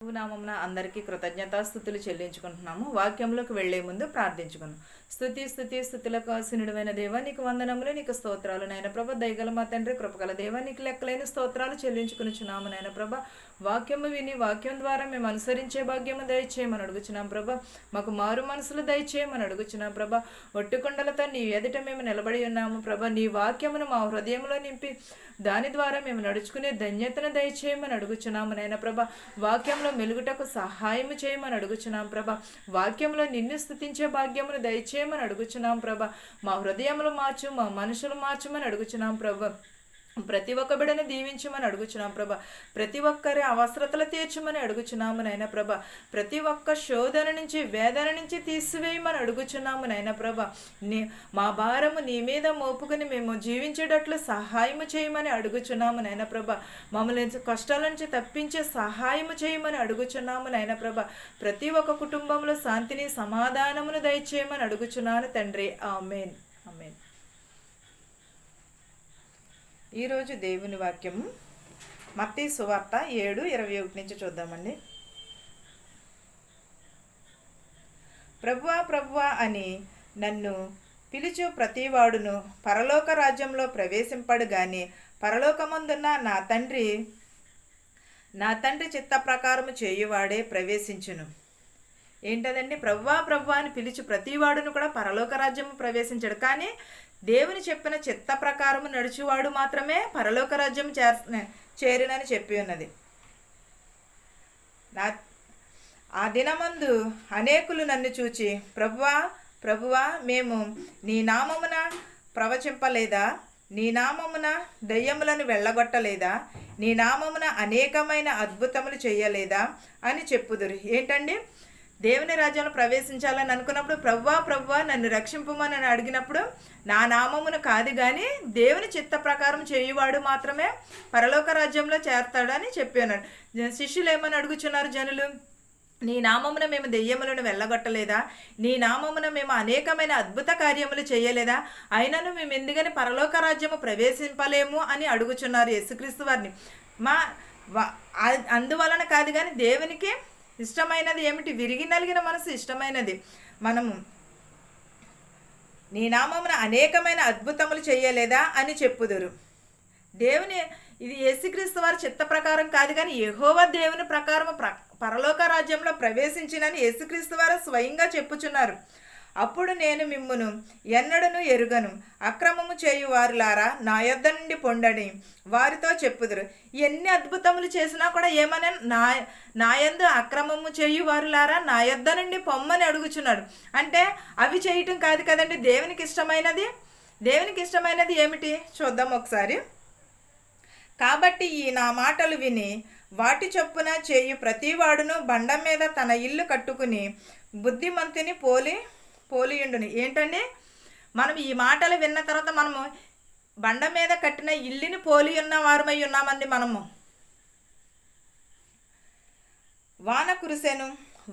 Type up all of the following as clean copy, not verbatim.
నామమున అందరికీ కృతజ్ఞతాస్థుతులు చెల్లించుకుంటున్నాము. వాక్యంలోకి వెళ్లే ముందు ప్రార్థించుకున్నాం. స్థుతులకు ఆసీనుడైన దేవా, నీకు వందనములు, నీకు స్తోత్రాలు నాయన ప్రభ. దయగల మా తండ్రి, కృపగల దేవా, నీకు లెక్కలేని స్తోత్రాలు చెల్లించుకునిచున్నాము నాయన ప్రభ. వాక్యము విని వాక్యం ద్వారా మేము అనుసరించే భాగ్యము దయచేయమని అడుగుచున్నాం ప్రభ. మాకు మారు మనసులు దయచేయమని అడుగుచున్నాం ప్రభ. ఒట్టుకొండలతో నీ ఎదుట మేము నిలబడి ఉన్నాము ప్రభ. నీ వాక్యమును మా హృదయంలో నింపి దాని ద్వారా మేము నడుచుకునే ధన్యతను దయచేయమని అడుగుచున్నాము నాయన ప్రభ. వాక్యంలో మెలుగుటకు సహాయము చేయమని అడుగుచున్నాం ప్రభ. వాక్యంలో నిన్ను స్తుతించే భాగ్యమును దయచేయమని అడుగుచున్నాం ప్రభ. మా హృదయములు మార్చు, మా మనుషులు మార్చమని అడుగుచున్నాం ప్రభ. ప్రతి ఒక్క బిడను దీవించమని అడుగుచున్నాం ప్రభ. ప్రతి ఒక్కరి అవసరతలు తీర్చమని అడుగుచున్నాము నాయన ప్రభ. ప్రతి ఒక్క శోధన నుంచి, వేదన నుంచి తీసివేయమని అడుగుచున్నాము నాయన ప్రభ. మా భారము నీ మీద మోపుకొని మేము జీవించేటట్లు సహాయము చేయమని అడుగుచున్నాము నాయన ప్రభ. మమ్మల్ని కష్టాల నుంచి తప్పించే సహాయము చేయమని అడుగుచున్నాము నాయన ప్రభ. ప్రతి ఒక్క కుటుంబంలో శాంతిని, సమాధానమును దయచేయమని అడుగుచున్నాను తండ్రి. ఆమేన్, ఆమేన్. ఈరోజు దేవుని వాక్యము మత్తయి సువార్త 7:21 నుంచి చూద్దామండి. ప్రభువా ప్రభువా అని నన్ను పిలుచు ప్రతివాడును పరలోక రాజ్యంలో ప్రవేశింపడు గాని పరలోకమందున్న నా తండ్రి చిత్త ప్రకారము చేయువాడే ప్రవేశించును. ఏంటదండి? ప్రభువా ప్రభువా అని పిలిచి ప్రతివాడును కూడా పరలోక రాజ్యము ప్రవేశించడు. కానీ దేవుని చెప్పిన చిత్త ప్రకారము నడుచువాడు మాత్రమే పరలోక రాజ్యం చేరునని చెప్పి ఉన్నది. ఆ దినమందు అనేకులు నన్ను చూచి, ప్రభువా ప్రభువా, మేము నీ నామమున ప్రవచింపలేదా? నీ నామమున దయ్యములను వెళ్ళగొట్టలేదా? నీ నామమున అనేకమైన అద్భుతములు చేయలేదా అని చెప్పుదురు. ఏంటండి? దేవుని రాజ్యంలో ప్రవేశించాలని అనుకున్నప్పుడు ప్రభువా ప్రభువా నన్ను రక్షింపమని అడిగినప్పుడు నా నామమును కాదు కానీ దేవుని చిత్త ప్రకారం చేయువాడు మాత్రమే పరలోక రాజ్యంలో చేరతాడని చెప్పి ఉన్నాడు. శిష్యులు ఏమని అడుగుచున్నారు జనులు? నీ నామమున మేము దెయ్యములను వెళ్ళగొట్టలేదా? నీ నామమున మేము అనేకమైన అద్భుత కార్యములు చేయలేదా? అయినను మేము ఎందుకని పరలోక రాజ్యము ప్రవేశింపలేము అని అడుగుచున్నారు యేసుక్రీస్తు వారిని. అందువలన కాదు కానీ దేవునికి ఇష్టమైనది ఏమిటి? విరిగి నలిగిన మనసు ఇష్టమైనది. మనము నీ నామమున అనేకమైన అద్భుతములు చేయలేదా అని చెప్పుదురు. దేవుని ఇది యేసుక్రీస్తు వారి చిత్త ప్రకారం కాదు కానీ యెహోవా దేవుని ప్రకారం పరలోక రాజ్యంలో ప్రవేశించినని యేసుక్రీస్తు వారు స్వయంగా చెప్పుచున్నారు. అప్పుడు నేను మిమ్మును ఎన్నడను ఎరుగను, అక్రమము చేయువారులారా నా యొద్ద నుండి పొండని వారితో చెప్పుదురు. ఎన్ని అద్భుతములు చేసినా కూడా ఏమని నా యందు అక్రమము చేయువారులారా నా యొద్ద నుండి పొమ్మని అడుగుచున్నాడు. అంటే అవి చేయటం కాదు కదండి దేవునికి ఇష్టమైనది. దేవునికి ఇష్టమైనది ఏమిటి చూద్దాం ఒకసారి. కాబట్టి ఈ నా మాటలు విని వాటి చొప్పున చేయు ప్రతివాడును బండ మీద తన ఇల్లు కట్టుకుని బుద్ధిమంతుని పోలియుండుని. ఏంటండి? మనం ఈ మాటలు విన్న తర్వాత మనము బండ మీద కట్టిన ఇల్లుని పోలి ఉన్న వారమై ఉన్నామండి. మనము వాన కురిసెను,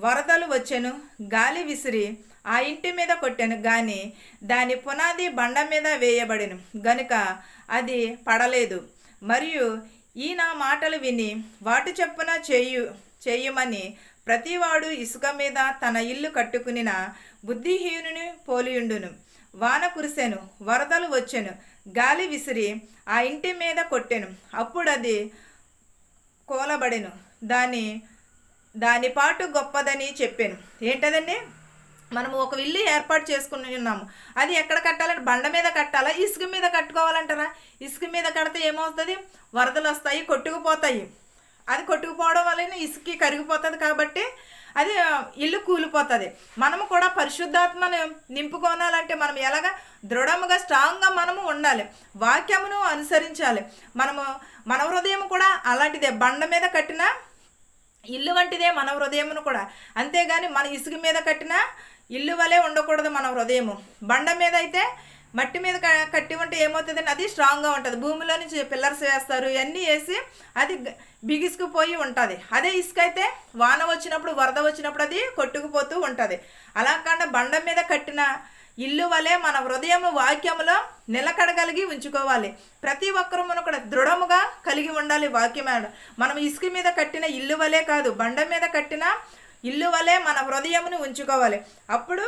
వరదలు వచ్చెను, గాలి విసిరి ఆ ఇంటి మీద కొట్టెను గాని దాని పునాది బండ మీద వేయబడెను గనుక అది పడలేదు. మరియు ఈ నా మాటలు విని వాటి చొప్పున చేయుమని ప్రతివాడు ఇసుక మీద తన ఇల్లు కట్టుకునిన బుద్ధిహీనుని పోలియుండును. వాన కురిసెను, వరదలు వచ్చెను, గాలి విసిరి ఆ ఇంటి మీద కొట్టెను, అప్పుడు అది కూలబడెను, దాని పాటు గొప్పదని చెప్పాను. ఏంటదండి? మనము ఒక ఇల్లు ఏర్పాటు చేసుకుని ఉన్నాము. అది ఎక్కడ కట్టాలంటే బండ మీద కట్టాలా, ఇసుక మీద కట్టుకోవాలంటారా? ఇసుక మీద కడితే ఏమవుతుంది? వరదలు వస్తాయి, కొట్టుకుపోతాయి. అది కొట్టుకుపోవడం వల్ల ఇసుక కరిగిపోతుంది కాబట్టి అది ఇల్లు కూలిపోతుంది. మనము కూడా పరిశుద్ధాత్మను నింపుకోనాలంటే మనం ఎలాగా దృఢముగా స్ట్రాంగ్గా మనము ఉండాలి, వాక్యమును అనుసరించాలి. మన హృదయం కూడా అలాంటిదే, బండ మీద కట్టిన ఇల్లు వంటిదే మన హృదయమును కూడా. అంతేగాని మన ఇసుక మీద కట్టిన ఇల్లు వలె ఉండకూడదు మన హృదయము. బండ మీద అయితే మట్టి మీద కట్టి ఉంటే ఏమవుతుందండి? అది స్ట్రాంగ్గా ఉంటుంది. భూమిలో నుంచి పిల్లర్స్ వేస్తారు, ఇవన్నీ వేసి అది బిగుసుకుపోయి ఉంటుంది. అదే ఇసుక అయితే వాన వచ్చినప్పుడు, వరద వచ్చినప్పుడు అది కొట్టుకుపోతూ ఉంటుంది. అలా కాకుండా బండ మీద కట్టిన ఇల్లు వలె మన హృదయము వాక్యములో నిలకడగలిగి ఉంచుకోవాలి. ప్రతి ఒక్కరూ మనం కూడా దృఢముగా కలిగి ఉండాలి. వాక్యం మనం ఇసుక మీద కట్టిన ఇల్లు వలె కాదు, బండ మీద కట్టిన ఇల్లు వలె మన హృదయమును ఉంచుకోవాలి. అప్పుడు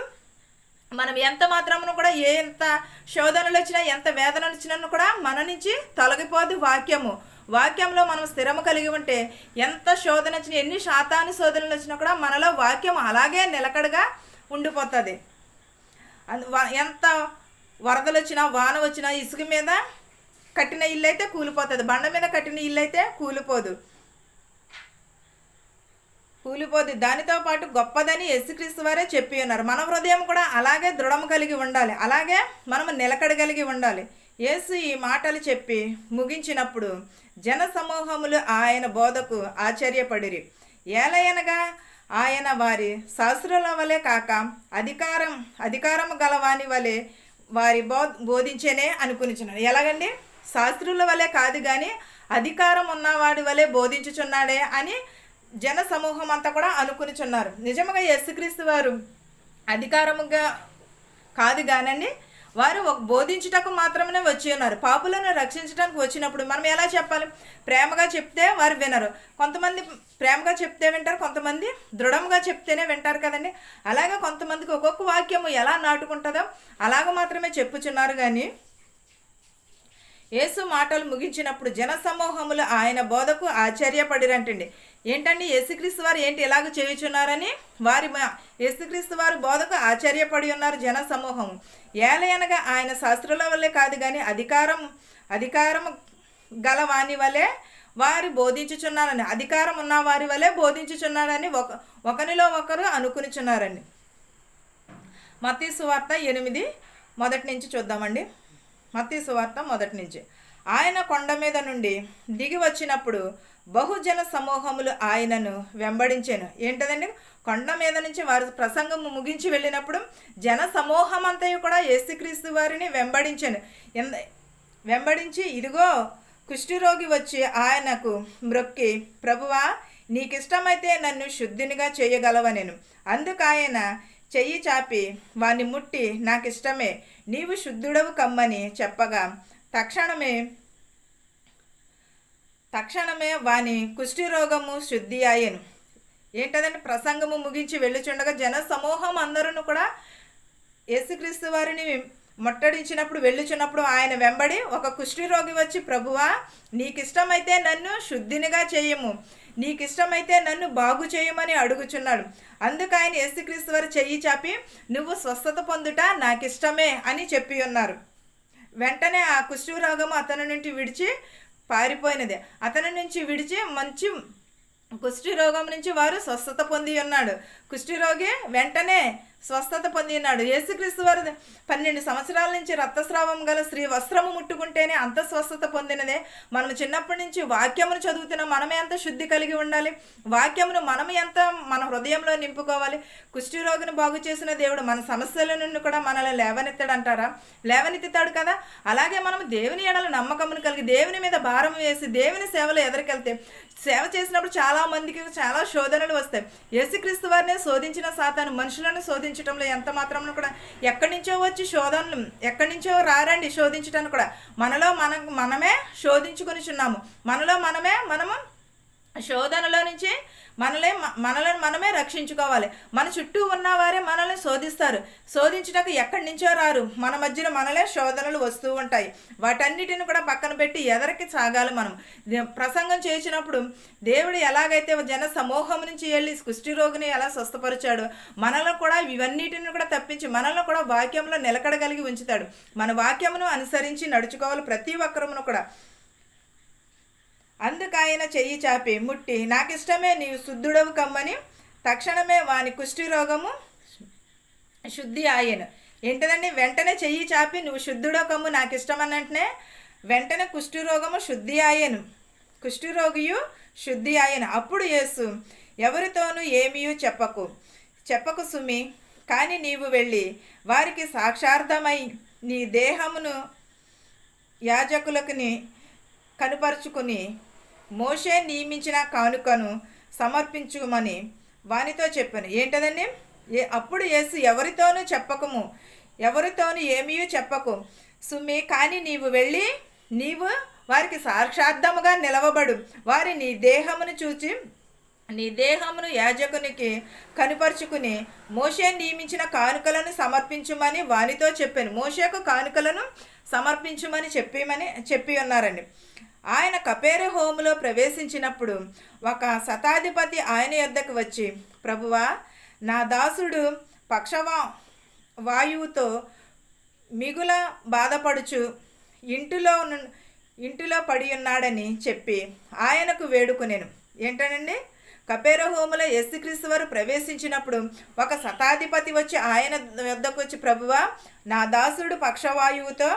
మనం ఎంత మాత్రమును కూడా ఎంత శోధనలు వచ్చినా ఎంత వేదనలు వచ్చినా కూడా మన నుంచి తొలగిపోదు వాక్యంలో మనం స్థిరము కలిగి ఉంటే ఎంత శోధన వచ్చినా, ఎన్ని శాతాను శోధనలు వచ్చినా కూడా మనలో వాక్యం అలాగే నిలకడగా ఉండిపోతుంది. ఎంత వరదలు వచ్చినా వాన వచ్చినా ఇసుక మీద కట్టిన ఇల్లు అయితే కూలిపోతుంది, బండ మీద కట్టిన ఇల్లు అయితే కూలిపోదు. దానితో పాటు గొప్పదని యేసుక్రీస్తు వారే చెప్పి ఉన్నారు. మన హృదయం కూడా అలాగే దృఢము కలిగి ఉండాలి, అలాగే మనము నిలకడగలిగి ఉండాలి. యేసు ఈ మాటలు చెప్పి ముగించినప్పుడు జన సమూహములు ఆయన బోధకు ఆశ్చర్యపడిరి. ఏలయనగా ఆయన వారి శాస్త్రుల వలె కాక అధికారము గలవాని వలె వారి బోధించేనే అనుకునిచున్నాడు. ఎలాగండి? శాస్త్రుల వలె కాదు కానీ అధికారం ఉన్నవాడి వలె బోధించుచున్నాడే అని జన సమూహం అంతా కూడా అనుకునిచున్నారు. నిజంగా యేసుక్రీస్తు వారు అధికారముగా కాదు కానండి, వారు ఒక బోధించుటకు మాత్రమే వచ్చి ఉన్నారు. పాపులను రక్షించడానికి వచ్చినప్పుడు మనం ఎలా చెప్పాలి? ప్రేమగా చెప్తే వారు వినరు. కొంతమంది ప్రేమగా చెప్తే వింటారు, కొంతమంది దృఢంగా చెప్తేనే వింటారు కదండి. అలాగే కొంతమందికి ఒక్కొక్క వాక్యము ఎలా నాటుకుంటుందో అలాగ మాత్రమే చెప్పుచున్నారు. కానీ యేసు మాటలు ముగించినప్పుడు జన సమూహములు ఆయన బోధకు ఆశ్చర్యపడిరంటండి. ఏంటండి? యేసుక్రీస్తు వారు ఏంటి ఇలాగ చేయుచున్నారని యేసుక్రీస్తు వారు బోధకు ఆశ్చర్యపడి ఉన్నారు జన సమూహం. ఏలయనగా ఆయన శాస్త్రుల వల్లే కాదు కానీ అధికారం గలవాని వలె వారు బోధించుచున్నారని, అధికారం ఉన్న వారి వలె బోధించుచున్నారని ఒకరిలో ఒకరు అనుకునిచున్నారండి. మత్తయి సువార్త 8:1 చూద్దామండి. మత్తయి సువార్త 1 ఆయన కొండ మీద నుండి దిగి వచ్చినప్పుడు బహుజన సమూహములు ఆయనను వెంబడించాను. ఏంటదండి? కొండ మీద నుంచి వారు ప్రసంగం ముగించి వెళ్ళినప్పుడు జన సమూహం అంతయు కూడా యేసుక్రీస్తు వారిని వెంబడించి ఇదిగో కుష్ఠరోగి వచ్చి ఆయనకు మ్రొక్కి, ప్రభువా నీకిష్టమైతే నన్ను శుద్ధినిగా చేయగలవనెను. అందుకు ఆయన చెయ్యి చాపి వాని ముట్టి, నాకిష్టమే, నీవు శుద్ధుడవు కమ్మని చెప్పగా తక్షణమే వాని కుష్ఠరోగము శుద్ధి అయ్యను. ఏంటదంటే ప్రసంగము ముగించి వెళ్ళుచుండగా జన సమూహం అందరూ కూడా యేసుక్రీస్తు వారిని ముట్టడించినప్పుడు వెళ్ళుచున్నప్పుడు ఆయన వెంబడి ఒక కుష్ఠరోగి వచ్చి, ప్రభువా నీకిష్టమైతే నన్ను శుద్ధినిగా చేయము, నీకిష్టమైతే నన్ను బాగు చేయమని అడుగుచున్నాడు. అందుకు ఆయన యేసుక్రీస్తు వారు చెయ్యి చాపి, నువ్వు స్వస్థత పొందుట నాకిష్టమే అని చెప్పి ఉన్నారు. వెంటనే ఆ కుష్ఠరోగము అతని నుండి విడిచి పారిపోయినది. అతని నుంచి విడిచి మంచి కుష్ఠరోగం నుంచి వారు స్వస్థత పొంది ఉన్నాడు. కుష్ఠరోగి వెంటనే స్వస్థత పొంది ఉన్నాడు. యేసుక్రీస్తు వారు 12 సంవత్సరాల నుంచి రక్తస్రావం గల స్త్రీ వస్త్రము ముట్టుకుంటేనే అంత స్వస్థత పొందినదే. మనం చిన్నప్పటి నుంచి వాక్యమును చదువుతున్నాం. మనమే ఎంత శుద్ధి కలిగి ఉండాలి, వాక్యమును మనం ఎంత మన హృదయంలో నింపుకోవాలి. కుష్ఠరోగిని బాగు చేసిన దేవుడు మన సమస్యల నుండి కూడా మనల్ని లేవనెత్తాడంటారా? లేవనెత్తుతాడు కదా. అలాగే మనం దేవుని ఎడల నమ్మకమును కలిగి దేవుని మీద భారం వేసి దేవుని సేవలో ఎదురుకెళ్తే, సేవ చేసినప్పుడు చాలా మందికి చాలా శోధనలు వస్తాయి. యేసుక్రీస్తు వారిని శోధించిన సాతాను మనుషులను శోధించడంలో ఎంత మాత్రం కూడా ఎక్కడి నుంచో వచ్చి శోధనలు ఎక్కడి నుంచో రారండి శోధించడానికి కూడా. మనమే శోధించుకొనిచున్నాము. మనము శోధనలో నుంచి మనల్ని మనమే రక్షించుకోవాలి. మన చుట్టూ ఉన్నవారే మనల్ని శోధిస్తారు. శోధించడానికి ఎక్కడి నుంచో రారు, మన మధ్యలో మనలే శోధనలు వస్తూ ఉంటాయి. వాటన్నిటిని కూడా పక్కన పెట్టి ఎదరికి సాగాలి. మనం ప్రసంగం చేసినప్పుడు దేవుడు ఎలాగైతే జన సమూహం నుంచి వెళ్ళి కుష్ఠరోగిని ఎలా స్వస్థపరిచాడు, మనల్ని కూడా ఇవన్నిటిని కూడా తప్పించి మనల్ని కూడా వాక్యంలో నిలకడగలిగి ఉంచుతాడు. మన వాక్యమును అనుసరించి నడుచుకోవాలి ప్రతి ఒక్కరమును కూడా. అందుకు ఆయన చెయ్యి చాపి ముట్టి, నాకిష్టమే, నీవు శుద్ధుడవు కమ్మని తక్షణమే వాని కుష్ఠరోగము శుద్ధి ఆయను. ఏంటదండి? వెంటనే చెయ్యి చాపి నువ్వు శుద్ధుడవు కమ్ము, నాకు ఇష్టం అన్నట్టునే వెంటనే కుష్ఠరోగము శుద్ధి ఆయను, కుష్ఠరోగియు శుద్ధి ఆయను. అప్పుడు యేసు, ఎవరితోనూ ఏమీ చెప్పకు సుమి, కానీ నీవు వెళ్ళి వారికి సాక్షార్థమై నీ దేహమును యాజకులకుని కనుపరుచుకుని మోషే నియమించిన కానుకను సమర్పించుమని వానితో చెప్పాను. ఏంటదండి? అప్పుడు యేసు, ఎవరితోనూ చెప్పకము, ఎవరితోనూ ఏమీ చెప్పకు సుమ్మి. కానీ నీవు వెళ్ళి నీవు వారికి సాక్షార్థముగా నిలవబడు. వారి నీ దేహమును యాజకునికి కనుపరుచుకుని మోషే నియమించిన కానుకలను సమర్పించుమని వానితో చెప్పాను. మోషేకు కానుకలను సమర్పించుమని చెప్పి ఉన్నారండి. ఆయన కపెర్నహూములో ప్రవేశించినప్పుడు ఒక శతాధిపతి ఆయన యొద్దకు వచ్చి, ప్రభువా, నా దాసుడు వాయువుతో మిగుల బాధపడుచు ఇంటిలో పడి ఉన్నాడని చెప్పి ఆయనకు వేడుకొనెను. ఏంటనండి, కపెర్నహూములో యేసుక్రీస్తు వారు ప్రవేశించినప్పుడు ఒక శతాధిపతి వచ్చి ఆయన వద్దకు వచ్చి, ప్రభువా, నా దాసుడు పక్షవాయువుతో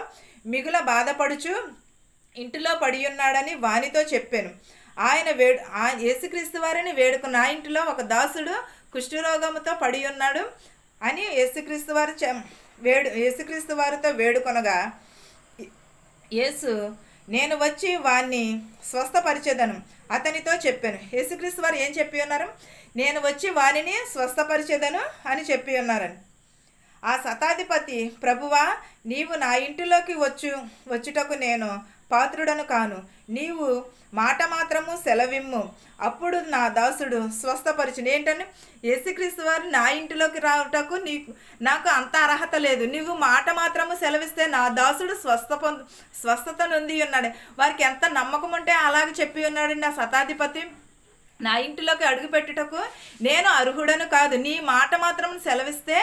మిగుల బాధపడుచు ఇంటిలో పడి ఉన్నాడని వానితో చెప్పాను. యేసుక్రీస్తు వారిని వేడుకున్న, ఆ ఇంటిలో ఒక దాసుడు కుష్ఠరోగముతో పడి ఉన్నాడు అని యేసుక్రీస్తు వారితో వేడుకొనగా, యేసు, నేను వచ్చి వాణ్ణి స్వస్థపరిచేదను అతనితో చెప్పాను. యేసుక్రీస్తు వారు ఏం చెప్పి ఉన్నారు? నేను వచ్చి వారిని స్వస్థపరిచేదను అని చెప్పి ఉన్నారని. ఆ శతాధిపతి, ప్రభువా, నీవు నా ఇంటిలోకి వచ్చుటకు నేను పాత్రుడను కాను. నీవు మాట మాత్రము సెలవిమ్ము, అప్పుడు నా దాసుడు స్వస్థపరిచిన. ఏంటంటే, యేసుక్రీస్తు వారు నా ఇంటిలోకి రావటకు నాకు అంత అర్హత లేదు. నీవు మాట మాత్రము సెలవిస్తే నా దాసుడు స్వస్థత నొంది ఉన్నాడు. వారికి ఎంత నమ్మకం ఉంటే అలాగే చెప్పి ఉన్నాడండి ఆ శతాధిపతి. నా ఇంటిలోకి అడుగుపెట్టుటకు నేను అర్హుడను కాదు. నీ మాట మాత్రం సెలవిస్తే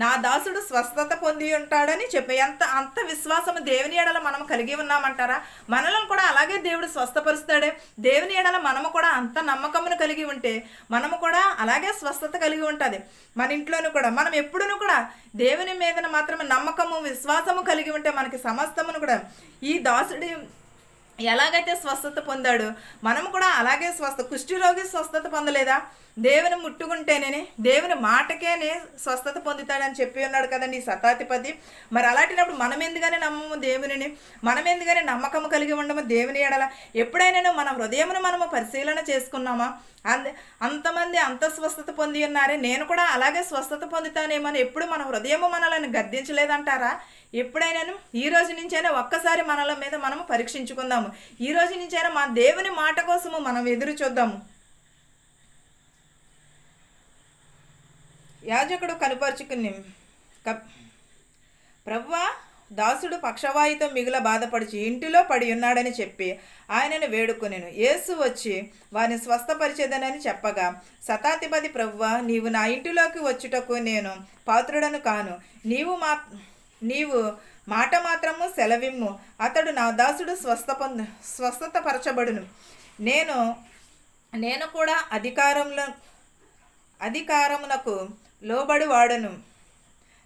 నా దాసుడు స్వస్థత పొంది ఉంటాడని చెప్పి, అంత విశ్వాసము దేవుని ఎడల మనం కలిగి ఉన్నామంటారా? మనలను కూడా అలాగే దేవుడు స్వస్థపరుస్తాడే. దేవుని ఎడల మనము కూడా అంత నమ్మకమును కలిగి ఉంటే మనము కూడా అలాగే స్వస్థత కలిగి ఉంటుంది. మన ఇంట్లోనూ కూడా మనం ఎప్పుడూ కూడా దేవుని మీద మాత్రం నమ్మకము విశ్వాసము కలిగి ఉంటే మనకి సమస్తమును కూడా, ఈ దాసుడి ఎలాగైతే స్వస్థత పొందాడు మనము కూడా అలాగే కుష్ఠరోగి స్వస్థత పొందలేదా? దేవుని ముట్టుకుంటేనే దేవుని మాటకేనే స్వస్థత పొందుతాడని చెప్పి ఉన్నాడు కదండి ఈ శతాధిపతి. మరి అలాంటినప్పుడు మనం ఎందుకని నమ్మము దేవునిని? మనం ఎందుకని నమ్మకము కలిగి ఉండము దేవుని ఎడల? ఎప్పుడైనా మన హృదయమును మనము పరిశీలన చేసుకున్నామా? అంతమంది అంత స్వస్థత పొంది ఉన్నారే, నేను కూడా అలాగే స్వస్థత పొందుతానేమని ఎప్పుడు మన హృదయము మనల్ని గద్దించలేదంటారా? ఎప్పుడైనాను ఈ రోజు నుంచైనా ఒక్కసారి మనల మీద మనము పరీక్షించుకుందాము. ఈ రోజు నుంచైనా మా దేవుని మాట కోసము మనం ఎదురు చూద్దాము. యాజకుడు కనుపరుచుకుని, ప్రభువా, దాసుడు పక్షవాయుతో మిగుల బాధపడిచి ఇంటిలో పడి ఉన్నాడని చెప్పి ఆయనను వేడుకొనెను. యేసు వచ్చి వారిని స్వస్థపరిచేదనని చెప్పగా, శతాధిపతి, ప్రభువా, నీవు నా ఇంటిలోకి వచ్చుటకు నేను పాత్రుడను కాను. నీవు మాట మాత్రము సెలవిమ్ము, అతడు నా దాసుడు స్వస్థతపరచబడును. నేను కూడా అధికారమునకు లోబడి వాడను.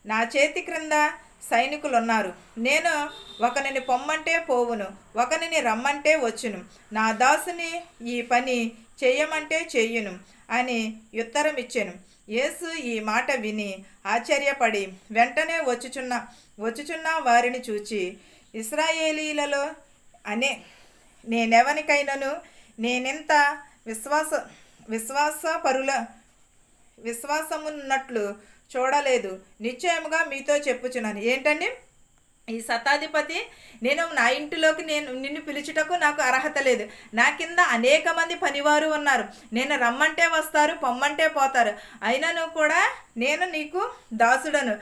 నా చేతి క్రింద సైనికులున్నారు. నేను ఒకనిని పొమ్మంటే పోవును, ఒకనిని రమ్మంటే వచ్చును. నా దాసుని ఈ పని చెయ్యమంటే చెయ్యును అని ఉత్తరం ఇచ్చాను. యేసు ఈ మాట విని ఆశ్చర్యపడి వెంటనే వచ్చుచున్న వారిని చూచి, ఇశ్రాయేలీలలో నేనెవనికైనను నేనెంత విశ్వాసమున్నట్లు చూడలేదు. నిశ్చయముగా మీతో చెప్పుచున్నాను. ఏంటండి, ఈ శతాధిపతి, నేను నా ఇంటిలోకి నిన్ను పిలుచుటకు నాకు అర్హత లేదు. నా కింద అనేక మంది పనివారు ఉన్నారు. నేను రమ్మంటే వస్తారు, పొమ్మంటే పోతారు. అయినను కూడా నేను నీకు దాసుడను.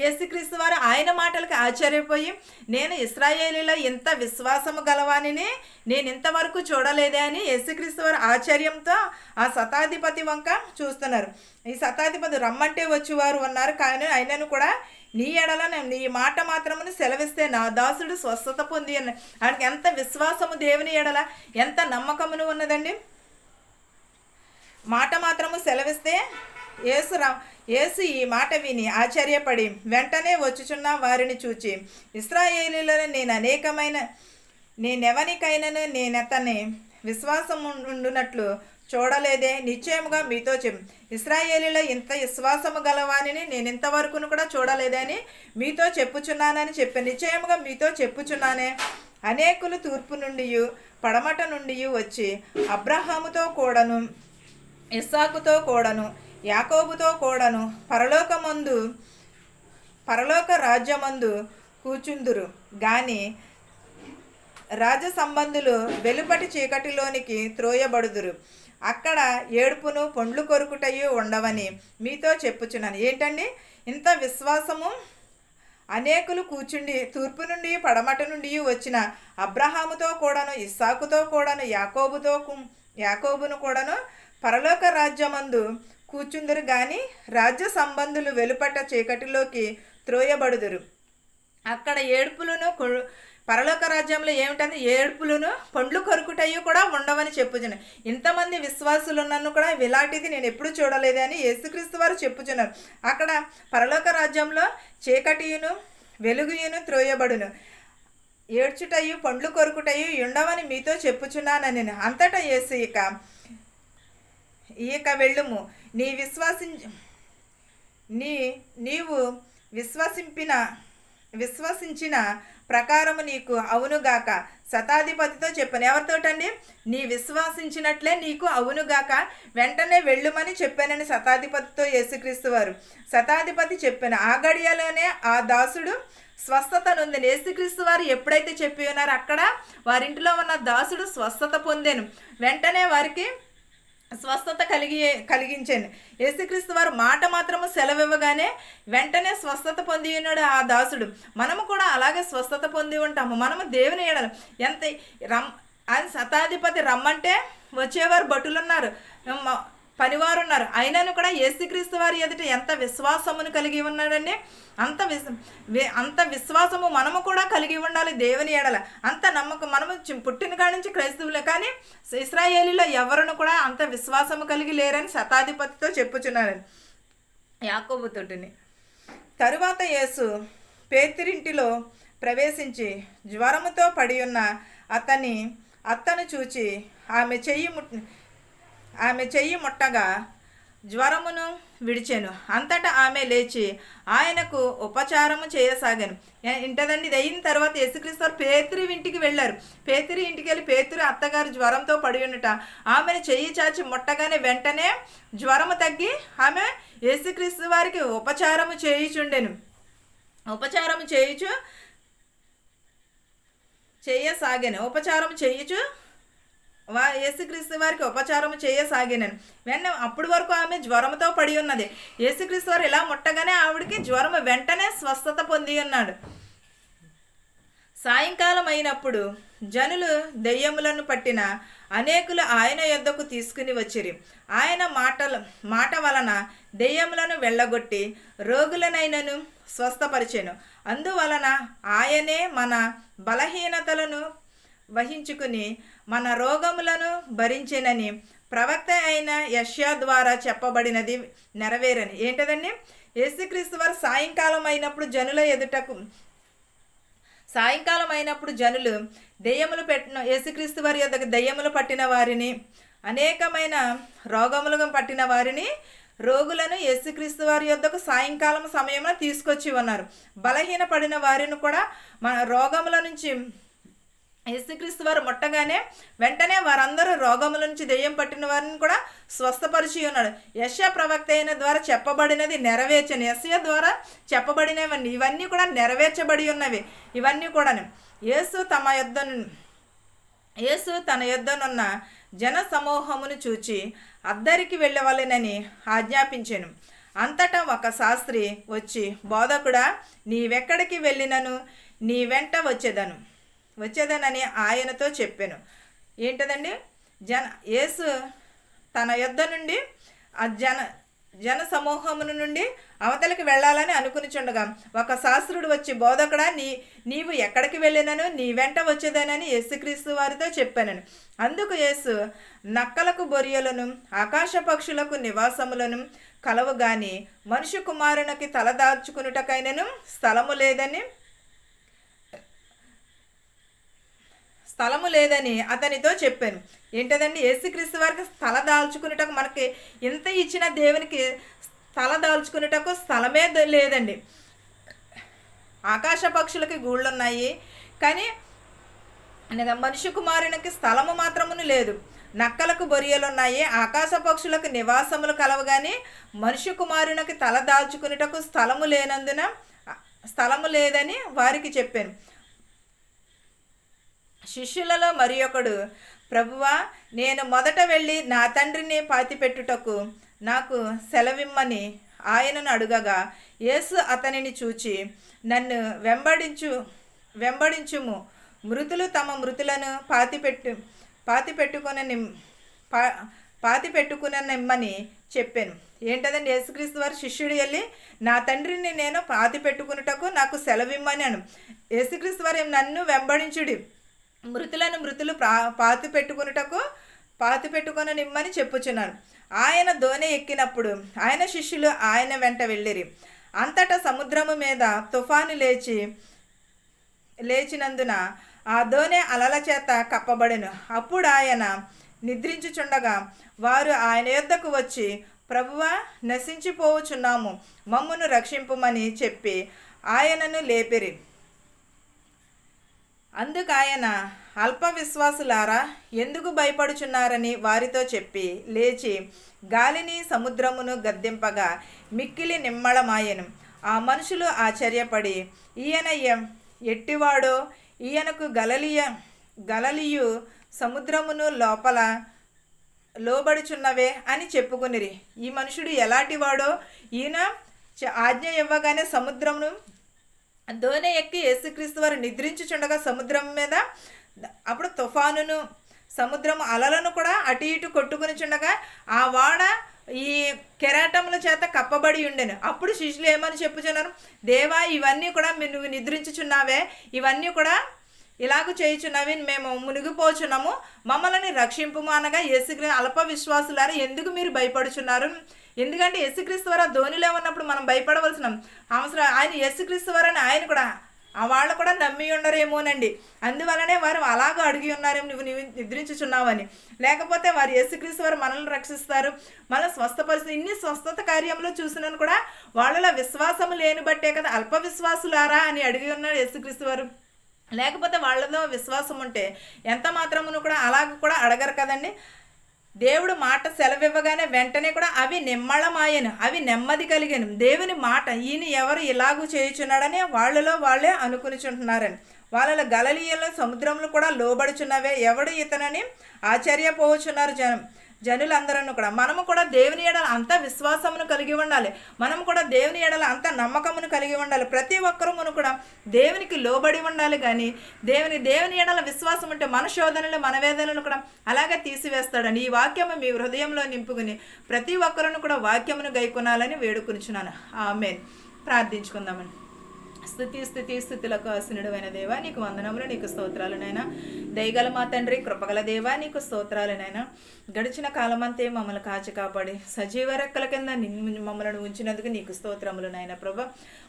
యేసుక్రీస్తు వారు ఆయన మాటలకు ఆశ్చర్యపోయి, నేను ఇశ్రాయేలీలో ఇంత విశ్వాసము గలవానిని నేను ఇంతవరకు చూడలేదే అని యేసుక్రీస్తు వారు ఆశ్చర్యంతో ఆ శతాధిపతి వంక చూస్తున్నారు. ఈ శతాధిపతి రమ్మంటే వచ్చేవారు ఉన్నారు, కానీ అయినను కూడా నీ ఎడల నీ మాట మాత్రమును సెలవిస్తే నా దాసుడు స్వస్థత పొంది అన్న ఆయనకి ఎంత విశ్వాసము దేవుని ఎడల, ఎంత నమ్మకమును ఉన్నదండి. మాట మాత్రము సెలవిస్తే యేసు ఈ మాట విని ఆశ్చర్యపడి వెంటనే వచ్చుచున్న వారిని చూచి, ఇశ్రాయేలీలలో నేనెవనికైనను నేనతని విశ్వాసం ఉండునట్లు చూడలేదే. నిశ్చయముగా మీతో ఇశ్రాయేలీలో ఇంత విశ్వాసము గలవానిని నేను ఇంతవరకును కూడా చూడలేదే అని మీతో చెప్పుచున్నానని చెప్పాను. నిశ్చయముగా మీతో చెప్పుచున్నానే, అనేకులు తూర్పు నుండి పడమట నుండి వచ్చి అబ్రహాముతో కూడాను, ఇస్సాకుతో కూడాను, యాకోబుతో కూడాను పరలోక రాజ్యమందు కూచుందురు గాని రాజ సంబంధులు వెలుపటి చీకటిలోనికి త్రోయబడుదురు. అక్కడ ఏడుపును పండ్లు కొరుకుటయు ఉండవని మీతో చెప్పుచున్నాను. ఏంటండి ఇంత విశ్వాసము? అనేకులు కూర్చుండి తూర్పు నుండి పడమట నుండి వచ్చిన అబ్రహాముతో కూడాను, ఇస్సాకుతో కూడాను, యాకోబును కూడాను పరలోక రాజ్యమందు కూర్చుందరు గాని రాజ్య సంబంధులు వెలుపట చీకటిలోకి త్రోయబడుదురు. అక్కడ ఏడుపులను, పరలోక రాజ్యంలో ఏమిటంటే ఏడుపులను పండ్లు కొరుకుటయ్యి కూడా ఉండవని చెప్పుచున్నారు. ఇంతమంది విశ్వాసులు ఉన్నను కూడా ఇలాంటిది నేను ఎప్పుడు చూడలేదు అని యేసుక్రీస్తు వారు చెప్పుచున్నారు. అక్కడ పరలోక రాజ్యంలో చీకటియును వెలుగుయును త్రోయబడును, ఏడ్చుటయ్యు పండ్లు కొరుకుటయ్యు ఉండవని మీతో చెప్పుచున్నానని. అంతటా యేసు ఇక వెళ్ళుము, నీవు విశ్వసించిన ప్రకారము నీకు అవునుగాక శతాధిపతితో చెప్పాను. ఎవరితోటండి? నీ విశ్వసించినట్లే నీకు అవునుగాక వెంటనే వెళ్ళుమని చెప్పానని శతాధిపతితో యేసుక్రీస్తు వారు. శతాధిపతి చెప్పాను. ఆ గడియలోనే ఆ దాసుడు స్వస్థత నొందిన. యేసుక్రీస్తు వారు ఎప్పుడైతే చెప్పి ఉన్నారో అక్కడ వారింటిలో ఉన్న దాసుడు స్వస్థత పొందాను. వెంటనే వారికి స్వస్థత కలిగించాను. యేసుక్రీస్తు వారు మాట మాత్రము సెలవివ్వగానే వెంటనే స్వస్థత పొంది ఉన్నాడు ఆ దాసుడు. మనము కూడా అలాగే స్వస్థత పొంది ఉంటాము. మనము దేవుని ఎడల అది శతాధిపతి రమ్మంటే వచ్చేవారు భటులున్నారు, పనివారు ఉన్నారు. అయినను కూడా యేసుక్రీస్తు వారి ఎదుట ఎంత విశ్వాసమును కలిగి ఉన్నాడండి. అంత విశ్వాసము మనము కూడా కలిగి ఉండాలి దేవుని ఎడల. అంత నమ్మకం. మనము పుట్టిన కాడి నుంచి క్రైస్తవులే, కానీ ఇశ్రాయేలీలో ఎవరును కూడా అంత విశ్వాసము కలిగి లేరని శతాధిపతితో చెప్పుచున్నారని యాకోబుతోటిని. తరువాత యేసు పేతురింటిలో ప్రవేశించి జ్వరముతో పడి ఉన్న అత్తను చూచి ఆమె చెయ్యి ముట్టగా జ్వరమును విడిచెను. అంతటా ఆమె లేచి ఆయనకు ఉపచారము చేయసాగాను. ఇంటదండి. ఇది అయిన తర్వాత యేసుక్రీస్తు వారు పేతురు ఇంటికి వెళ్ళారు. పేతురు ఇంటికి వెళ్ళి పేతురు అత్తగారు జ్వరంతో పడి ఉన్నట ఆమెను చెయ్యి చాచి ముట్టగానే వెంటనే జ్వరము తగ్గి ఆమె యేసుక్రీస్తు వారికి ఉపచారము చేయుచుండెను. ఉపచారము చేయసాగాను. ఉపచారం చేయుచు యేసుక్రీస్తు వారికి ఉపచారము చేయసాగినను. అప్పటి వరకు ఆమె జ్వరంతో పడి ఉన్నది. యేసుక్రీస్తు వారు ఇలా ముట్టగానే ఆవిడికి జ్వరం వెంటనే స్వస్థత పొంది ఉన్నాడు. సాయంకాలం అయినప్పుడు జనులు దెయ్యములను పట్టిన అనేకులు ఆయన యొద్దకు తీసుకుని వచ్చిరి. ఆయన మాట వలన దెయ్యములను వెళ్ళగొట్టి రోగులనైనను స్వస్థపరిచెను. అందువలన ఆయనే మన బలహీనతలను వహించుకుని మన రోగములను భరించెనని ప్రవక్త అయిన యెషయా ద్వారా చెప్పబడినది నెరవేరని. ఏంటదండి? యేసుక్రీస్తు వారు సాయంకాలం అయినప్పుడు జనులు దెయ్యములు యేసుక్రీస్తు వారి యొద్దకు దెయ్యములు పట్టిన వారిని, అనేకమైన రోగములుగా పట్టిన వారిని, రోగులను యేసుక్రీస్తు వారి యొద్దకు సాయంకాలం సమయంలో తీసుకొచ్చి ఉన్నారు. బలహీన పడిన వారిని కూడా మన రోగముల నుంచి యేసుక్రీస్తు వారు ముట్టగానే వెంటనే వారందరూ రోగముల నుంచి దెయ్యం పట్టిన వారిని కూడా స్వస్థపరిచి ఉన్నాడు. యెషయా ప్రవక్త అయిన ద్వారా చెప్పబడినది నెరవేర్చను. యెషయా ద్వారా చెప్పబడినవన్నీ ఇవన్నీ కూడా నెరవేర్చబడి ఉన్నవి. ఇవన్నీ కూడా యేసు తన యొద్దనున్న జన సమూహమును చూచి అద్దరికి వెళ్ళవలెనని ఆజ్ఞాపించెను. అంతటా ఒక శాస్త్రి వచ్చి, బోధకుడా, నీవెక్కడికి వెళ్ళినను నీ వెంట వచ్చేదనని ఆయనతో చెప్పాను. ఏంటదండి? యేసు తన యొద్ద నుండి ఆ జన సమూహమును నుండి అవతలికి వెళ్ళాలని అనుకునిచుండగా ఒక శాస్త్రుడు వచ్చి, బోధకుడా, నీవు ఎక్కడికి వెళ్ళినను నీ వెంట వచ్చేదనని యేసుక్రీస్తు వారితో చెప్పాను. అందుకు యేసు, నక్కలకు బొరియలను ఆకాశ పక్షులకు నివాసములను కలవు గాని మనుష్య కుమారునికి తలదార్చుకునుటకైనను స్థలము లేదని అతనితో చెప్పాను. ఏంటదండి? యేసుక్రీస్తు వారికి స్థల దాల్చుకునేటకు, మనకి ఎంత ఇచ్చిన దేవునికి స్థల దాల్చుకునేటకు స్థలమే లేదండి. ఆకాశ పక్షులకి గూళ్ళు ఉన్నాయి, కానీ మనుష్య కుమారునికి స్థలము మాత్రమును లేదు. నక్కలకు బొరియలు ఉన్నాయి, ఆకాశ పక్షులకు నివాసములు కలవు కానీ మనుష్య కుమారునికి తల దాల్చుకునేటకు స్థలము లేనందున స్థలము లేదని వారికి చెప్పాను. శిష్యులలో మరి ఒకడు, ప్రభువా, నేను మొదట వెళ్ళి నా తండ్రిని పాతిపెట్టుటకు నాకు సెలవిమ్మని ఆయనను అడుగగా, యేసు అతనిని చూచి, నన్ను వెంబడించుము, మృతులు తమ మృతులను పాతి పెట్టుకుననిమ్మని చెప్పాను. ఏంటదండి? యేసుక్రీస్తు వారు శిష్యుడు వెళ్ళి నా తండ్రిని నేను పాతి పెట్టుకున్నటకు నాకు సెలవిమ్మని అను. యేసుక్రీస్తు వారు నన్ను వెంబడించుడి, మృతులు పాతి పెట్టుకొననిమ్మని చెప్పుచున్నారు. ఆయన దోణి ఎక్కినప్పుడు ఆయన శిష్యులు ఆయన వెంట వెళ్ళిరి. అంతటా సముద్రము మీద తుఫాను లేచినందున ఆ దోణి అలల చేత కప్పబడెను. అప్పుడు ఆయన నిద్రించుచుండగా వారు ఆయన యొద్దకు వచ్చి, ప్రభువా, నశించిపోవచున్నాము, మమ్మును రక్షింపుమని చెప్పి ఆయనను లేపిరి. అందుకాయన, అల్ప విశ్వాసులారా, ఎందుకు భయపడుచున్నారని వారితో చెప్పి లేచి గాలిని సముద్రమును గద్దింపగా మిక్కిలి నిమ్మళమాయెను. ఆ మనుషులు ఆశ్చర్యపడి, ఈయన ఎట్టివాడో, ఈయనకు గలలియు సముద్రమును లోబడుచున్నవే అని చెప్పుకునిరి. ఈ మనుషుడు ఎలాంటివాడో, ఈయన ఆజ్ఞ ఇవ్వగానే సముద్రమును దోణి ఎక్కి యేసుక్రీస్తు వారు నిద్రించుచుండగా సముద్రం మీద అప్పుడు తుఫానును సముద్రము అలలను కూడా అటు ఇటు కొట్టుకుని చుండగా ఆ వాడ ఈ కెరాటముల చేత కప్పబడి ఉండెను. అప్పుడు శిష్యులు ఏమని చెప్పుచున్నారు? దేవా, ఇవన్నీ కూడా నువ్వు నిద్రించుచున్నావే, ఇవన్నీ కూడా ఇలాగ చేయుచున్నవి, మేము మునిగిపోచున్నాము, మమ్మల్ని రక్షింపుము అనగా, యేసుక్రీస్తు, అల్ప విశ్వాసులారా, ఎందుకు మీరు భయపడుచున్నారు? ఎందుకంటే యేసుక్రీస్తు వారు ధోనిలో ఉన్నప్పుడు మనం భయపడవలసిన అవసరం. ఆయన యేసుక్రీస్తు వారని ఆయన కూడా ఆ వాళ్ళు కూడా నమ్మి ఉండరేమోనండి. అందువలనే వారు అలాగ అడిగి ఉన్నారేమో, నువ్వు నిద్రించుచున్నావని. లేకపోతే వారు యేసుక్రీస్తు వారు మనల్ని రక్షిస్తారు, మనల్ని స్వస్థపరుస్తారు. ఇన్ని స్వస్థత కార్యంలో చూసినాను కూడా వాళ్ళలో విశ్వాసము లేని బట్టే కదా అల్ప విశ్వాసులారా అని అడిగి ఉన్నాడు యేసుక్రీస్తు వారు. లేకపోతే వాళ్ళలో విశ్వాసం ఉంటే ఎంత మాత్రమును కూడా అలాగ కూడా అడగరు కదండి. దేవుడు మాట సెలవివ్వగానే వెంటనే కూడా అవి నిమ్మళమాయను, అవి నెమ్మది కలిగాను. దేవుని మాట, ఈయన ఎవరు ఇలాగూ చేయుచున్నాడని వాళ్ళే అనుకునిచుంటున్నారని. వాళ్ళలో గలిలయలో సముద్రంలో కూడా లోబడుచున్నవే, ఎవడు ఇతనని ఆశ్చర్యపోవచ్చున్నారు జనులందరూ కూడా. మనము కూడా దేవుని ఎడల అంత విశ్వాసమును కలిగి ఉండాలి, మనము కూడా దేవుని ఎడల అంత నమ్మకమును కలిగి ఉండాలి. ప్రతి ఒక్కరూ కూడా దేవునికి లోబడి ఉండాలి. కానీ దేవుని ఎడల విశ్వాసం ఉంటే మన శోధనలు మన వేదనలు కూడా అలాగే తీసివేస్తాడని ఈ వాక్యము మీ హృదయంలో నింపుకుని ప్రతి ఒక్కరూ కూడా వాక్యమును గైకొనాలని వేడుకొనుచున్నాను. ఆమేన్. ప్రార్థించుకుందామని. స్థుతులకు ఆసనుడైన దేవా, నీకు వందనములు, నీకు స్తోత్రాలు నాయన. దయగల మా తండ్రి, కృపగల దేవా, నీకు స్తోత్రాలు నాయన. గడిచిన కాలమంతే మమ్మల్ని కాచి కాపాడి సజీవ రెక్కల కింద మమ్మల్ని ఉంచినందుకు నీకు స్తోత్రములు నాయన. ప్రభా,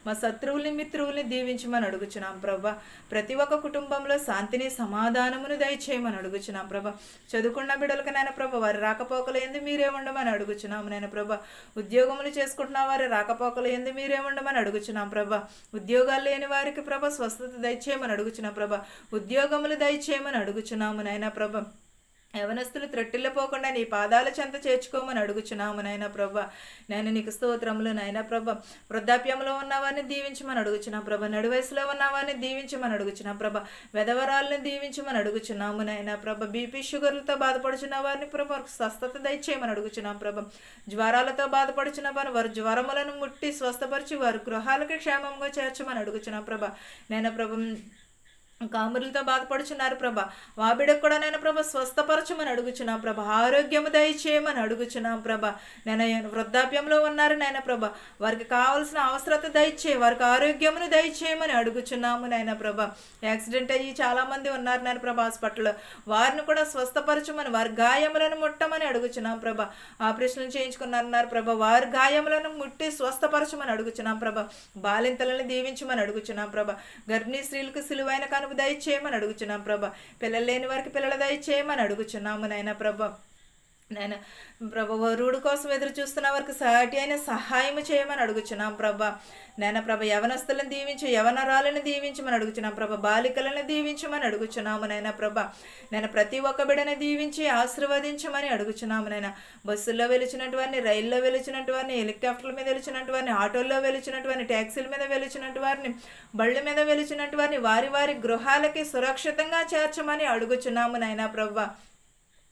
మా శత్రువుల్ని మిత్రువుల్ని దీవించమని అడుగుచున్నాం ప్రభా. ప్రతి ఒక్క కుటుంబంలో శాంతిని సమాధానమును దయచేయమని అడుగుచున్నాం ప్రభా. చదువుకున్న బిడ్డలకు నాయన ప్రభా, వారి రాకపోకలు ఎందు మీరే ఉండమని అడుగుచున్నాము నాయన ప్రభా. ఉద్యోగములు చేసుకుంటున్న వారి రాకపోకలు ఎందు మీరే ఉండమని అడుగుచున్నాం ప్రభా. ఉద్యోగాలు లేని వారికి ప్రభా స్వస్థత దయచేయమని అడుగుచున్నాం ప్రభా. ఉద్యోగములు దయచేయమని అడుగుచున్నాము నాయన ప్రభా. యవనస్తులు త్రొట్టిల్లిపోకుండా నీ పాదాల చెంత చేర్చుకోమని అడుగుచున్నాము నాయన ప్రభా. నేను నీకు స్తోత్రములు నాయన ప్రభా. వృద్ధాప్యంలో ఉన్నవారిని దీవించమని అడుగుచున్నాం ప్రభా. నడు వయసులో ఉన్నవారిని దీవించమని అడుగుచున్నాం ప్రభా. వెధవరాలను దీవించమని అడుగుచున్నాము నాయన ప్రభా. బీపీ షుగర్లతో బాధపడుచున్న వారిని ప్రభా స్వస్థత దయచేయమని అడుగుచున్నాం ప్రభా. జ్వరాలతో బాధపడుచున్న వారు జ్వరములను ముట్టి స్వస్థపరిచి వారు గృహాలకి క్షేమంగా చేర్చమని అడుగుచున్నాం ప్రభా. నేను ప్రభా కామురులతో బాధపడుచున్నారు ప్రభా, వా బిడ్డకు కూడా నేను ప్రభా స్వస్థపరచమని అడుగుచున్నాం ప్రభా. ఆరోగ్యము దయచేయమని అడుగుచున్నాం ప్రభా. నేను వృద్ధాప్యంలో ఉన్నారు నాయన ప్రభా, వారికి కావాల్సిన అవసరత దయచేయి, వారికి ఆరోగ్యమును దయచేయమని అడుగుచున్నాము నాయన ప్రభా. యాక్సిడెంట్ అయ్యి చాలామంది ఉన్నారు నాయన ప్రభా హాస్పిటల్లో, వారిని కూడా స్వస్థపరచమని, వారి గాయములను ముట్టమని అడుగుచున్నాం ప్రభా. ఆపరేషన్లు చేయించుకున్నారు ప్రభా, వారి గాయములను ముట్టి స్వస్థపరచమని అడుగుచున్నాం ప్రభా. బాలింతలను దీవించమని అడుగుచున్నాం ప్రభా. గర్భిణీ స్త్రీలకు సిలువైన దయచేయమని అడుగుచున్నాం ప్రభా. పిల్లలు లేని వారికి పిల్లల దయచేయమని అడుగుచున్నాము నాయన ప్రభా. నేను ప్రభా వరుడు కోసం ఎదురు చూస్తున్న వారికి సాటి అయిన సహాయం చేయమని అడుగుచున్నాం ప్రభా. నేను ప్రభా యవనస్తులను దీవించి యవనరాలను దీవించమని అడుగుచున్నాం ప్రభా. బాలికలను దీవించమని అడుగుచున్నాము నైనా ప్రభా. నేను ప్రతి ఒక్క బిడ్డని దీవించి ఆశీర్వదించమని అడుగుచున్నాము నైనా. బస్సుల్లో వెలిచినట్టు వారిని, రైల్లో వెలిచినట్టు వారిని, హెలికాప్టర్ల మీద వెలిచినట్టు వారిని, ఆటోల్లో వెలిచినట్టు వారిని, ట్యాక్సీల మీద వెలిచినట్టు వారిని, బళ్ళ మీద వెలిచినట్టు వారిని వారి వారి గృహాలకి సురక్షితంగా చేర్చమని అడుగుచున్నాము నైనా ప్రభా.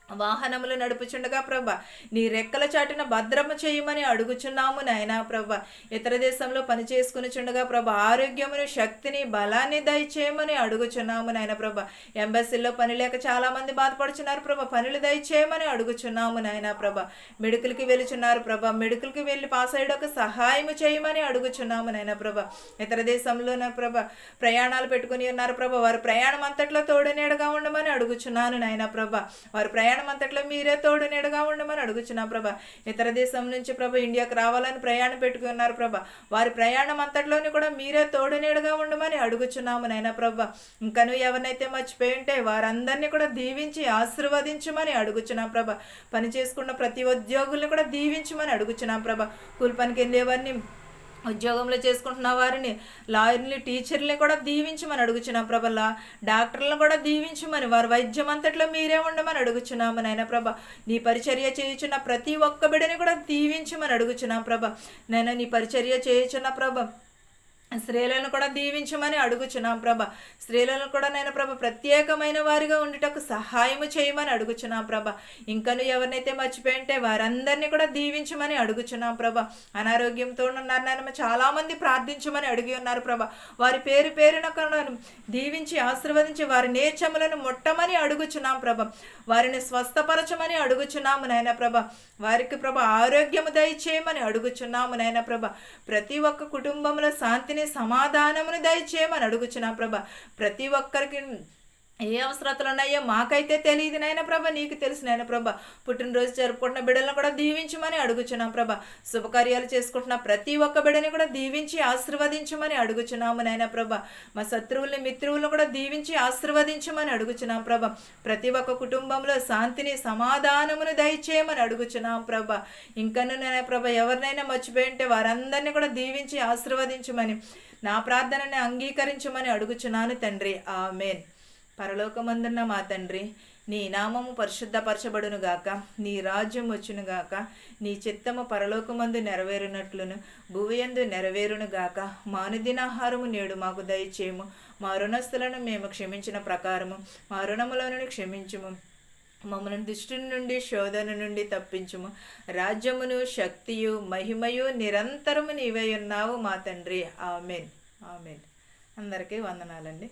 వాహనములు నడుపుచుండగా ప్రభా నీ రెక్కల చాటున భద్రము చేయమని అడుగుచున్నాము నాయనా ప్రభా. ఇతర దేశంలో పని చేసుకునిచుండగా ప్రభా ఆరోగ్యమును, శక్తిని, బలాన్ని దయచేయమని అడుగుచున్నాము నాయన ప్రభా. ఎంబసీల్లో పని లేక చాలా మంది బాధపడుచున్నారు ప్రభా, పనులు దయచేయమని అడుగుచున్నాము నాయనా ప్రభా. మెడికల్కి వెళుచున్నారు ప్రభా, మెడికల్కి వెళ్ళి పాస్ అయ్యడానికి సహాయం చేయమని అడుగుచున్నాము నాయన ప్రభా. ఇతర దేశంలోన ప్రభా ప్రయాణాలు పెట్టుకుని ఉన్నారు ప్రభా, వారి ప్రయాణం అంతట్లో తోడునేడుగా ఉండమని అడుగుచున్నాను నాయన ప్రభా. వారి ప్రయాణం అంతట్లో మీరే తోడు నీడగా ఉండమని అడుగుచున్నాం ప్రభా. ఇతర దేశం నుంచి ప్రభా ఇండియాకు రావాలని ప్రయాణం పెట్టుకున్నారు ప్రభా, వారి ప్రయాణం అంతట్లోని కూడా మీరే తోడు నీడగా ఉండమని అడుగుచున్నాము నైనా ప్రభా. ఇంకను ఎవరినైతే మర్చిపోయి ఉంటే వారందరినీ కూడా దీవించి ఆశీర్వదించమని అడుగుచున్నాం ప్రభా. పని చేసుకున్న ప్రతి ఉద్యోగుల్ని కూడా దీవించమని అడుగుచున్నాం ప్రభా. కూలి పనికి వెళ్ళేవారిని, ఉద్యోగంలో చేసుకుంటున్న వారిని, లాయర్ని, టీచర్ని కూడా దీవించమని అడుగుచున్నాం ప్రభా. డాక్టర్లను కూడా దీవించమని, వారి వైద్యం అంతట్లో మీరే ఉండమని అడుగుచున్నాము నాయన ప్రభా. నీ పరిచర్య చేయుచున్న ప్రతి ఒక్క బిడ్డని కూడా దీవించమని అడుగుచున్నాం ప్రభా. నేను నీ పరిచర్య చేయుచున్న ప్రభా స్త్రీలను కూడా దీవించమని అడుగుచున్నాం ప్రభా. స్త్రీలను కూడా నేను ప్రభా ప్రత్యేకమైన వారిగా ఉండుటకు సహాయము చేయమని అడుగుచున్నాం ప్రభా. ఇంకను ఎవరినైతే మర్చిపోయింటే వారందరినీ కూడా దీవించమని అడుగుచున్నాం ప్రభా. అనారోగ్యంతో ఉన్నారు నాయన చాలామంది ప్రార్థించమని అడిగి ఉన్నారు ప్రభా. వారి పేరు పేరున దీవించి ఆశీర్వదించి వారి నేర్చములను ముట్టమని అడుగుచున్నాం ప్రభా. వారిని స్వస్థపరచమని అడుగుచున్నాము నాయన ప్రభా. వారికి ప్రభా ఆరోగ్యము దయచేయమని అడుగుచున్నాము నాయన ప్రభా. ప్రతి ఒక్క కుటుంబంలో శాంతిని, సమాధానమును దయచేయమని అడుగుచున్నాం ప్రభా. ప్రతి ఒక్కరికి ఏ అవసరతలు ఉన్నాయో మాకైతే తెలియదు నాయన ప్రభా, నీకు తెలుసు నాయన ప్రభా. పుట్టినరోజు జరుపుకుంటున్న బిడ్డలను కూడా దీవించమని అడుగుచున్నాం ప్రభా. శుభకార్యాలు చేసుకుంటున్న ప్రతి ఒక్క బిడ్డని కూడా దీవించి ఆశీర్వదించమని అడుగుచున్నాము నాయన ప్రభా. మా శత్రువుల్ని, మిత్రువులను కూడా దీవించి ఆశీర్వదించమని అడుగుచున్నాం ప్రభా. ప్రతి ఒక్క కుటుంబంలో శాంతిని, సమాధానమును దయచేయమని అడుగుచున్నాం ప్రభా. ఇంకను నాయన ప్రభా ఎవరినైనా మర్చిపోయి ఉంటే వారందరినీ కూడా దీవించి ఆశీర్వదించమని, నా ప్రార్థనని అంగీకరించమని అడుగుచున్నాను తండ్రి. ఆమేన్. పరలోకమందున్న మా తండ్రి, నీ నామము పరిశుద్ధపరచబడునుగాక, నీ రాజ్యం వచ్చునుగాక, నీ చిత్తము పరలోకమందు నెరవేరునట్లును భూయందు నెరవేరునుగాక. మా అనుదినాహారము నేడు మాకు దయచేయము. మా రుణస్థులను మేము క్షమించిన ప్రకారము మా రుణములను క్షమించుము. మమ్మల్ని దుష్టి నుండి, శోధన నుండి తప్పించుము. రాజ్యమును, శక్తియు, మహిమయు నిరంతరము నీవై ఉన్నావు మా తండ్రి. ఆమేన్. ఆమేన్. అందరికీ వందనాలండి.